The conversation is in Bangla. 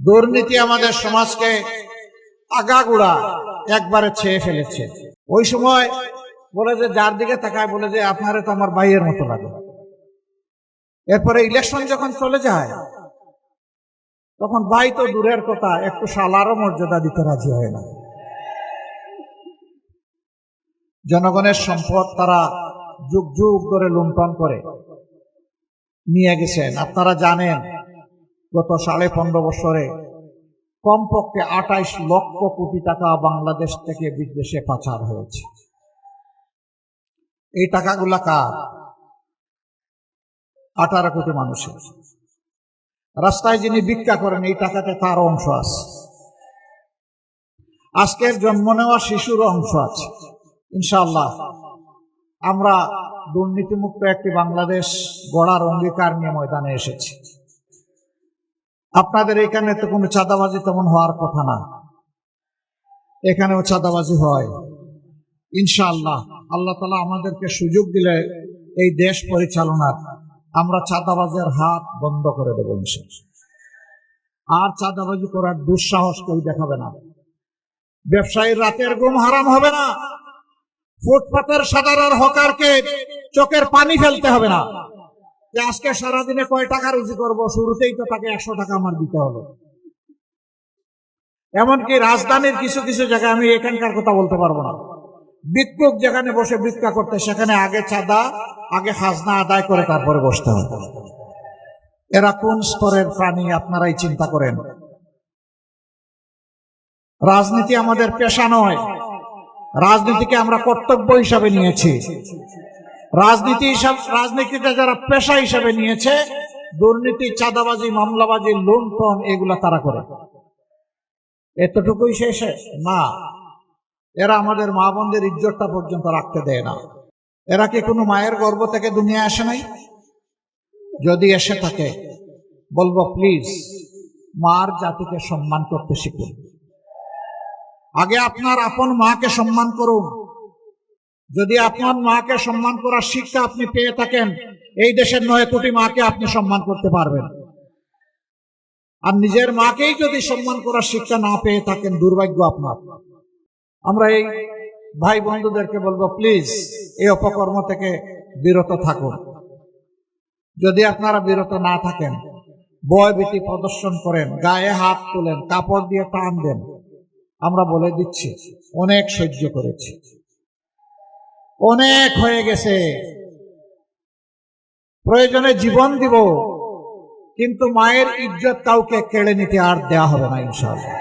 দুর্নীতি আমাদের সমাজকে আগাগোড়া একবারে ছেয়ে ফেলেছে। ওই সময় বলে যে যার দিকে তাকায় বলে যে আপনারে তো আমার ভাইয়ের মতো লাগে। এরপরে ইলেকশন যখন চলে যায় তখন ভাই তো দূরের কথা, একটু শালারও মর্যাদা দিতে রাজি হয় না। জনগণের সম্পদ তারা যুগ যুগ করে লুণ্ঠন করে নিয়ে গেছেন। আপনারা জানেন গত 15.5 বছরে কমপক্ষে 28 লক্ষ কোটি টাকা বাংলাদেশ থেকে বিদেশে পাচার হয়েছে। এই টাকাগুলা কার? 18 কোটি মানুষের। রাস্তায় যিনি ভিক্ষা করেন এই টাকাতে তার অংশ আছে, আজকের জন্ম নেওয়া শিশুর অংশ আছে। ইনশাআল্লাহ আমরা দুর্নীতিমুক্ত একটি বাংলাদেশ গড়ার অঙ্গীকার নিয়ে ময়দানে এসেছি। আপনাদের এখানে তো কোনো চাঁদাবাজি তেমন হওয়ার কথা না, এখানেও চাঁদাবাজি হয়। ইনশাআল্লাহ আল্লাহ তাআলা আমাদেরকে সুযোগ দিলে এই দেশ পরিচালনার আমরা চাঁদাবাজের হাত বন্ধ করে দেব ইনশাআল্লাহ। আর চাঁদাবাজি করার দুঃসাহস কেউ দেখাবে না। ব্যবসায়ীর রাতের ঘুম হারাম হবে না। ফুটপাতের সাধারণ হকারকে চোখের পানি ফেলতে হবে না যে আজকে সারাদিনে কয় টাকা রুজি করবো, শুরুতেই তো তাকে 100 টাকা আমার দিতে হলো। এমনকি রাজধানীর কিছু কিছু জায়গায়, আমি এখানকার কথা বলতে পারবো না, ভিক্ষুক যেখানে বসে ভিক্ষা করতে সেখানে আগে চাঁদা, আগে খাজনা আদায় করে তারপরে বসতে হবে। এরা কোন স্তরের প্রাণী আপনারাই চিন্তা করেন। রাজনীতি আমাদের পেশা নয়, রাজনীতিকে আমরা কর্তব্য হিসাবে নিয়েছি। রাজনীতিতে যারা পেশা হিসাবে নিয়েছে, দুর্নীতি, চাঁদাবাজি, মামলাবাজি, লুণ্ঠন এগুলা তারা করে। এতটুকুই শেষে না, এরা আমাদের মা বোনদের ইজ্জতটা পর্যন্ত রাখতে দেয় না। এরা কি কোনো মায়ের গর্ভ থেকে দুনিয়া আসে নাই? যদি এসে থাকে বলবো প্লিজ মার জাতিকে সম্মান করতে শিখুন। আগে আপনার আপন মাকে সম্মান করুন। যদি আপনার মাকে সম্মান করার শিক্ষা আপনি পেয়ে থাকেন, এই দেশের 9 কোটি মাকে আপনি সম্মান করতে পারবেন। আর নিজের মাকেই যদি সম্মান করার শিক্ষা না পেয়ে থাকেন, দুর্ভাগ্য আপনার। আমরা এই ভাই বন্ধুদেরকে বলবো প্লিজ এই অপকর্ম থেকে বিরত থাকুন। যদি আপনারা বিরত না থাকেন, ভয়ভীতি প্রদর্শন করেন, গায়ে হাত তোলেন, কাপড় দিয়ে টান দেন, আমরা বলে দিচ্ছি অনেক সহ্য করেছি, অনেক হয়ে গেছে, প্রয়োজনে জীবন দিব, কিন্তু মায়ের ইজ্জত কাউকে কেড়ে নিতে আর দেয়া হবে না ইনশাআল্লাহ।